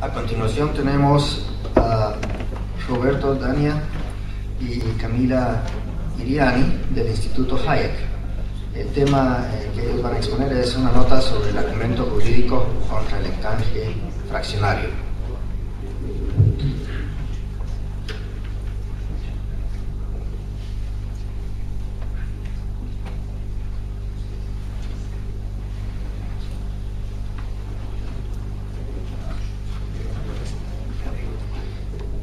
A continuación tenemos a Roberto Dania y Camila Iriani del Instituto Hayek. El tema que ellos van a exponer es una nota sobre el argumento jurídico contra el canje fraccionario.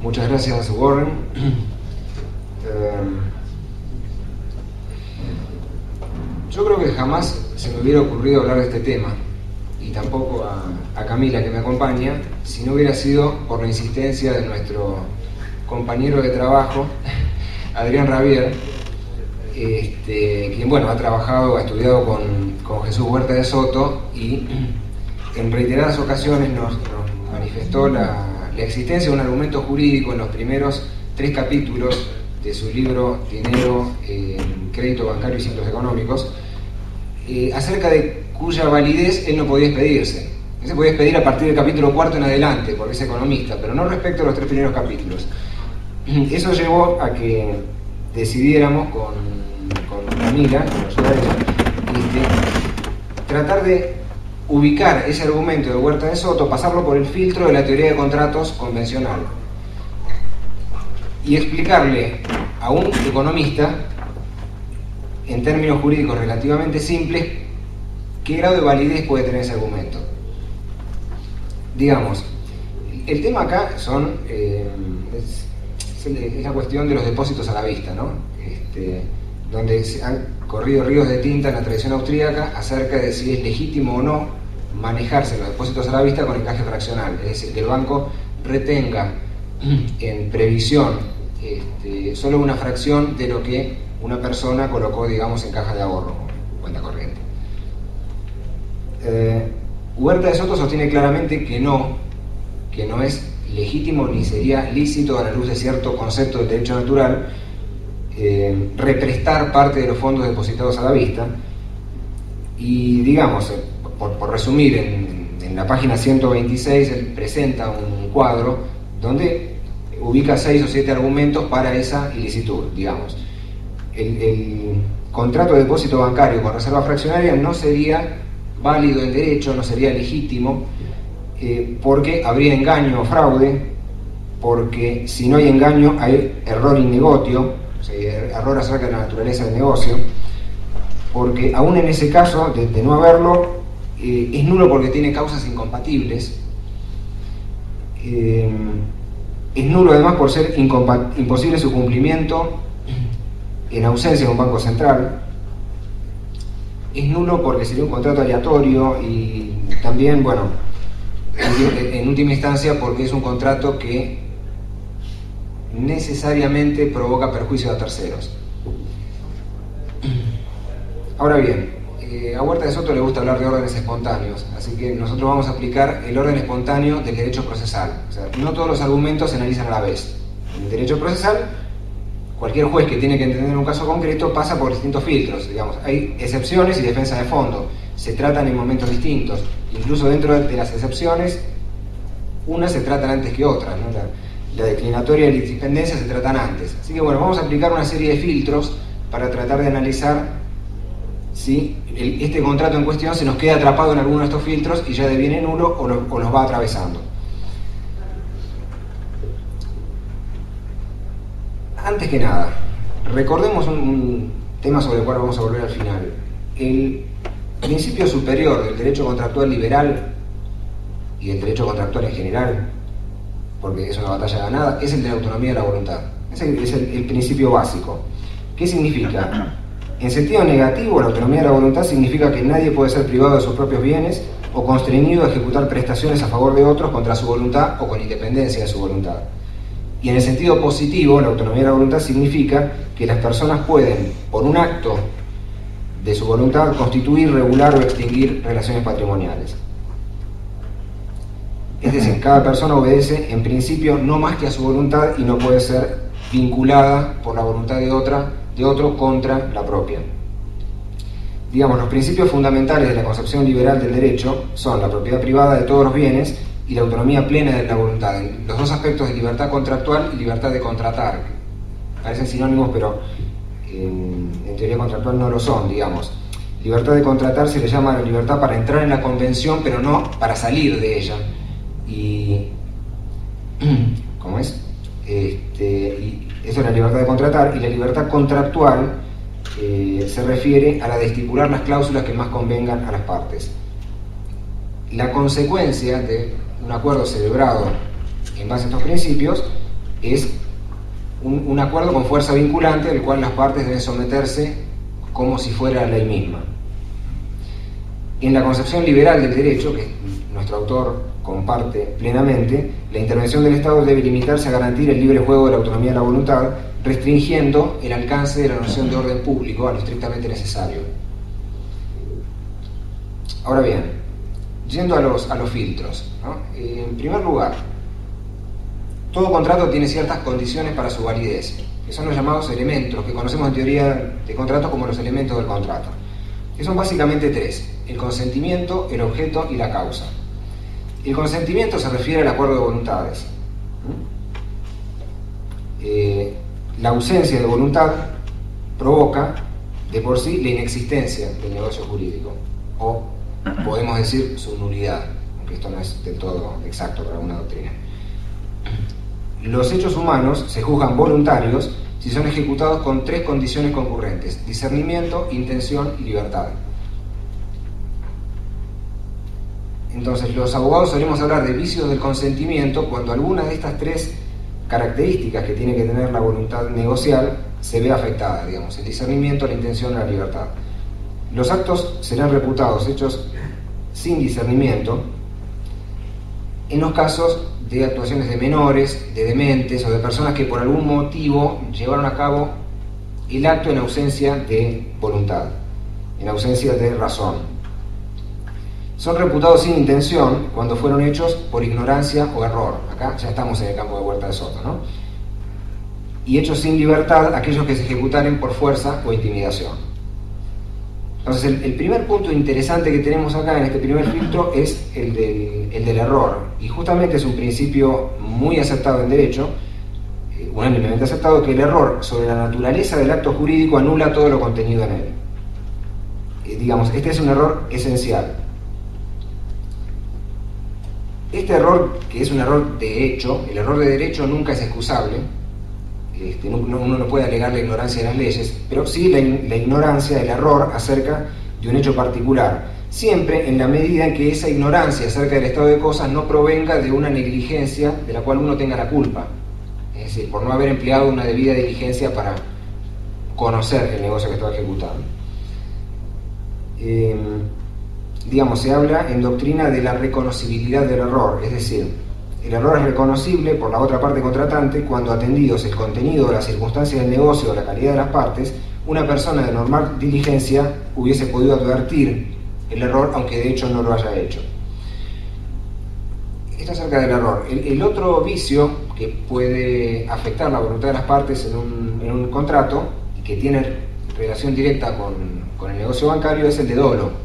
Muchas gracias, Warren. Yo creo que jamás se me hubiera ocurrido hablar de este tema, y tampoco a Camila, que me acompaña, si no hubiera sido por la insistencia de nuestro compañero de trabajo, Adrián Rabier, quien ha trabajado, ha estudiado con Jesús Huerta de Soto, y en reiteradas ocasiones nos manifestó la existencia de un argumento jurídico en los primeros 3 capítulos de su libro Dinero, Crédito Bancario y Ciclos Económicos, acerca de cuya validez él no podía expedirse. Él se podía expedir a partir del capítulo 4 en adelante, porque es economista, pero no respecto a los 3 primeros capítulos. Eso llevó a que decidiéramos con Camila, que nos ayuda a ella, tratar de ubicar ese argumento de Huerta de Soto, pasarlo por el filtro de la teoría de contratos convencional y explicarle a un economista, en términos jurídicos relativamente simples, qué grado de validez puede tener ese argumento. Digamos, el tema acá es la cuestión de los depósitos a la vista, ¿no? Donde se han corrido ríos de tinta en la tradición austríaca acerca de si es legítimo o no manejarse los depósitos a la vista con el canje fraccional, es decir, que el banco retenga en previsión solo una fracción de lo que una persona colocó, digamos, en caja de ahorro, cuenta corriente. Huerta de Soto sostiene claramente que no es legítimo ni sería lícito, a la luz de cierto concepto del derecho natural, represtar parte de los fondos depositados a la vista. Y digamos, por resumir, en la página 126 él presenta un cuadro donde ubica 6 o 7 argumentos para esa ilicitud. Digamos, el contrato de depósito bancario con reserva fraccionaria no sería válido en derecho, no sería legítimo, porque habría engaño o fraude, porque si no hay engaño hay error in negotio, o sea, error acerca de la naturaleza del negocio, porque aún en ese caso de no haberlo, es nulo porque tiene causas incompatibles, es nulo además por ser imposible su cumplimiento en ausencia de un banco central, es nulo porque sería un contrato aleatorio, y también, en última instancia, porque es un contrato que necesariamente provoca perjuicio a terceros. Ahora bien, a Huerta de Soto le gusta hablar de órdenes espontáneos, así que nosotros vamos a aplicar el orden espontáneo del derecho procesal. O sea, no todos los argumentos se analizan a la vez. En el derecho procesal, cualquier juez que tiene que entender un caso concreto pasa por distintos filtros. Digamos, hay excepciones y defensa de fondo, se tratan en momentos distintos. Incluso dentro de las excepciones, unas se tratan antes que otras, ¿no? La declinatoria y la independencia se tratan antes. Así que vamos a aplicar una serie de filtros para tratar de analizar si este contrato en cuestión se nos queda atrapado en alguno de estos filtros y ya deviene nulo o nos va atravesando. Antes que nada, recordemos un tema sobre el cual vamos a volver al final. El principio superior del derecho contractual liberal y del derecho contractual en general, porque es una batalla ganada, es el de la autonomía de la voluntad. Es el principio básico. ¿Qué significa? En sentido negativo, la autonomía de la voluntad significa que nadie puede ser privado de sus propios bienes o constreñido a ejecutar prestaciones a favor de otros contra su voluntad o con independencia de su voluntad. Y en el sentido positivo, la autonomía de la voluntad significa que las personas pueden, por un acto de su voluntad, constituir, regular o extinguir relaciones patrimoniales. Es decir, cada persona obedece en principio no más que a su voluntad y no puede ser vinculada por la voluntad de otro contra la propia. Digamos, los principios fundamentales de la concepción liberal del derecho son la propiedad privada de todos los bienes y y la autonomía plena de la voluntad. Los dos aspectos de libertad contractual y libertad de contratar, parecen sinónimos, pero en teoría contractual no lo son, digamos. Libertad de contratar se le llama la libertad para entrar en la convención, pero no para salir de ella. Y ¿cómo es? Y eso es la libertad de contratar, y la libertad contractual se refiere a la de estipular las cláusulas que más convengan a las partes. La consecuencia de un acuerdo celebrado en base a estos principios es un acuerdo con fuerza vinculante al cual las partes deben someterse como si fuera ley misma. En la concepción liberal del derecho, que nuestro autor comparte plenamente, la intervención del Estado debe limitarse a garantir el libre juego de la autonomía de la voluntad, restringiendo el alcance de la noción de orden público a lo estrictamente necesario. Ahora bien, yendo a los filtros, ¿no? En primer lugar, todo contrato tiene ciertas condiciones para su validez, que son los llamados elementos, que conocemos en teoría de contrato como los elementos del contrato, que son básicamente tres: el consentimiento, el objeto y la causa. El consentimiento se refiere al acuerdo de voluntades. La ausencia de voluntad provoca de por sí la inexistencia del negocio jurídico, o podemos decir su nulidad, aunque esto no es del todo exacto para una doctrina. Los hechos humanos se juzgan voluntarios si son ejecutados con tres condiciones concurrentes: discernimiento, intención y libertad. Entonces, los abogados solemos hablar de vicios del consentimiento cuando alguna de estas tres características que tiene que tener la voluntad negocial se ve afectada, digamos, el discernimiento, la intención, la libertad. Los actos serán reputados hechos sin discernimiento en los casos de actuaciones de menores, de dementes o de personas que por algún motivo llevaron a cabo el acto en ausencia de voluntad, en ausencia de razón. Son reputados sin intención cuando fueron hechos por ignorancia o error. Acá ya estamos en el campo de Huerta de Soto, ¿no? Y hechos sin libertad aquellos que se ejecutaren por fuerza o intimidación. Entonces, el primer punto interesante que tenemos acá en este primer filtro es el del error. Y justamente es un principio muy aceptado en derecho, unánimemente aceptado, que el error sobre la naturaleza del acto jurídico anula todo lo contenido en él. Digamos, este es un error esencial. Este error, que es un error de hecho, el error de derecho nunca es excusable. Uno no puede alegar la ignorancia de las leyes, pero sí la ignorancia, el error acerca de un hecho particular, siempre en la medida en que esa ignorancia acerca del estado de cosas no provenga de una negligencia de la cual uno tenga la culpa, es decir, por no haber empleado una debida diligencia para conocer el negocio que estaba ejecutando. Digamos, se habla en doctrina de la reconocibilidad del error, es decir, el error es reconocible por la otra parte contratante cuando, atendidos el contenido o las circunstancias del negocio o la calidad de las partes, una persona de normal diligencia hubiese podido advertir el error, aunque de hecho no lo haya hecho. Esto acerca del error. El otro vicio que puede afectar la voluntad de las partes en un contrato y que tiene relación directa con el negocio bancario es el de dolo.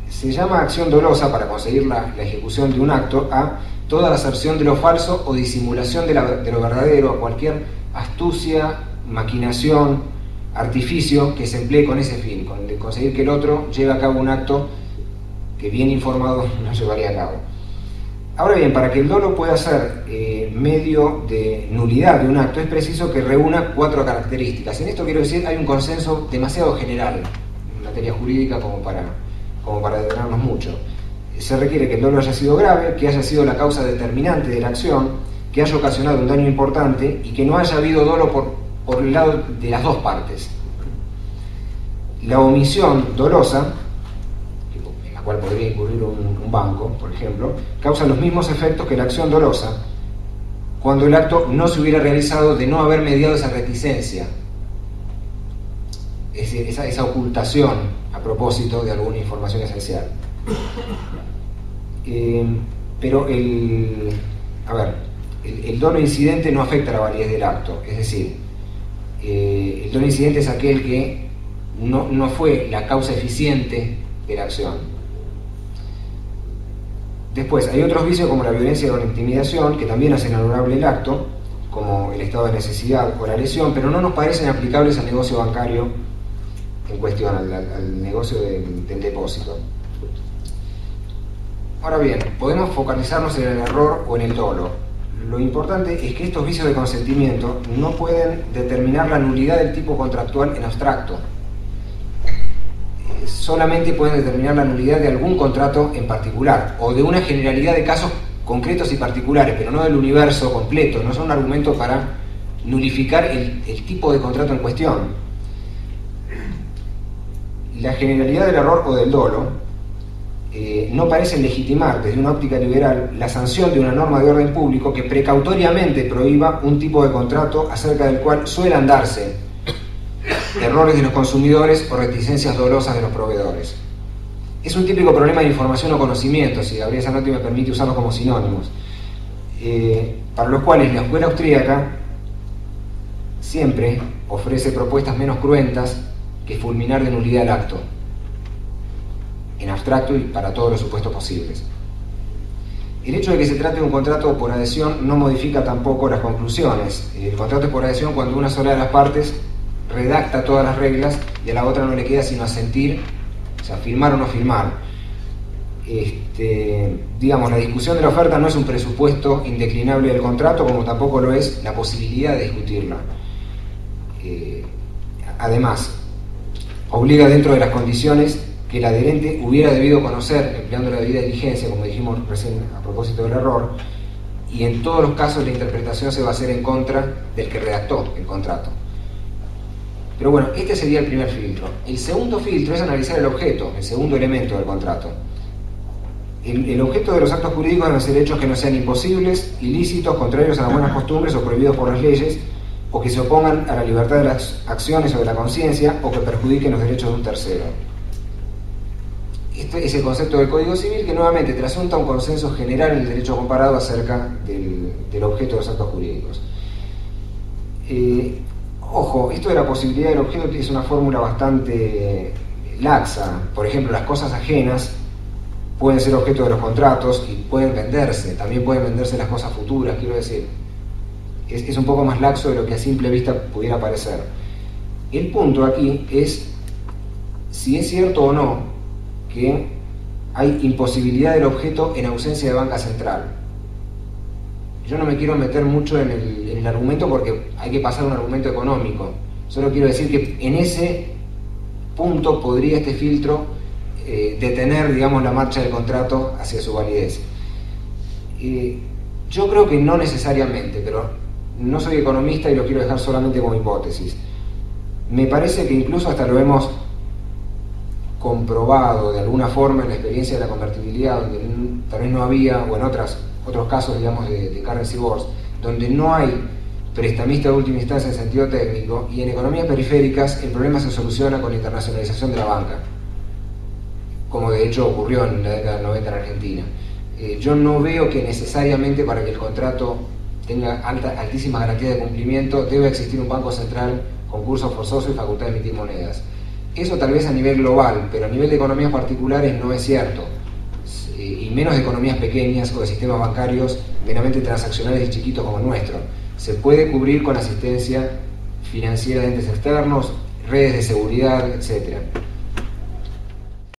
Se llama acción dolosa, para conseguir la ejecución de un acto, a toda la aserción de lo falso o disimulación de lo verdadero, a cualquier astucia, maquinación, artificio que se emplee con ese fin, con de conseguir que el otro lleve a cabo un acto que bien informado no llevaría a cabo. Ahora bien, para que el dolo pueda ser medio de nulidad de un acto, es preciso que reúna cuatro características. En esto quiero decir, hay un consenso demasiado general en materia jurídica como para detenernos mucho. Se requiere que el dolo haya sido grave, que haya sido la causa determinante de la acción, que haya ocasionado un daño importante y que no haya habido dolo por el lado de las dos partes. La omisión dolosa, en la cual podría incurrir un banco, por ejemplo, causa los mismos efectos que la acción dolosa cuando el acto no se hubiera realizado de no haber mediado esa reticencia, es decir, esa ocultación a propósito de alguna información esencial. Pero el dolo incidente no afecta la validez del acto, es decir, el dolo incidente es aquel que no fue la causa eficiente de la acción. Después, hay otros vicios como la violencia o la intimidación, que también hacen anulable el acto, como el estado de necesidad o la lesión, pero no nos parecen aplicables al negocio bancario en cuestión, al negocio del depósito. Ahora bien, podemos focalizarnos en el error o en el dolo. Lo importante es que estos vicios de consentimiento no pueden determinar la nulidad del tipo contractual en abstracto. Solamente pueden determinar la nulidad de algún contrato en particular, o de una generalidad de casos concretos y particulares, pero no del universo completo. No son un argumento para nulificar el tipo de contrato en cuestión. La generalidad del error o del dolo no parecen legitimar desde una óptica liberal la sanción de una norma de orden público que precautoriamente prohíba un tipo de contrato acerca del cual suelen darse errores de los consumidores o reticencias dolosas de los proveedores. Es un típico problema de información o conocimiento, si Gabriel Zanotti me permite usarlos como sinónimos, para los cuales la escuela austríaca siempre ofrece propuestas menos cruentas que fulminar de nulidad el acto, en abstracto y para todos los supuestos posibles. El hecho de que se trate de un contrato por adhesión no modifica tampoco las conclusiones. El contrato es por adhesión cuando una sola de las partes redacta todas las reglas y a la otra no le queda sino asentir, o sea, firmar o no firmar. Digamos, la discusión de la oferta no es un presupuesto indeclinable del contrato, como tampoco lo es la posibilidad de discutirla. Además, obliga dentro de las condiciones que el adherente hubiera debido conocer, empleando la debida diligencia, como dijimos recién a propósito del error, y en todos los casos la interpretación se va a hacer en contra del que redactó el contrato. Pero bueno, este sería el primer filtro. El segundo filtro es analizar el objeto, el segundo elemento del contrato. El objeto de los actos jurídicos deben ser hechos que no sean imposibles, ilícitos, contrarios a las buenas costumbres o prohibidos por las leyes, o que se opongan a la libertad de las acciones o de la conciencia, o que perjudiquen los derechos de un tercero. Este es el concepto del Código Civil, que nuevamente trasunta un consenso general en el derecho comparado acerca del objeto de los actos jurídicos. Ojo, esto de la posibilidad del objeto es una fórmula bastante laxa. Por ejemplo, las cosas ajenas pueden ser objeto de los contratos y pueden venderse. También pueden venderse las cosas futuras, quiero decir. Es un poco más laxo de lo que a simple vista pudiera parecer. El punto aquí es si es cierto o no que hay imposibilidad del objeto en ausencia de banca central. Yo no me quiero meter mucho en el argumento porque hay que pasar un argumento económico. Solo quiero decir que en ese punto podría este filtro detener, digamos, la marcha del contrato hacia su validez. Yo creo que no necesariamente, pero no soy economista y lo quiero dejar solamente como hipótesis. Me parece que incluso hasta lo hemos comprobado de alguna forma en la experiencia de la convertibilidad, donde tal vez no había, o en otros casos, digamos, de currency bonds, donde no hay prestamista de última instancia en sentido técnico, y en economías periféricas el problema se soluciona con la internacionalización de la banca, como de hecho ocurrió en la década del 90 en Argentina. Yo no veo que necesariamente para que el contrato tenga altísima garantía de cumplimiento debe existir un banco central con curso forzoso y facultad de emitir monedas. Eso tal vez a nivel global, pero a nivel de economías particulares no es cierto, y menos de economías pequeñas o de sistemas bancarios meramente transaccionales y chiquitos como el nuestro. Se puede cubrir con asistencia financiera de entes externos, redes de seguridad, etc.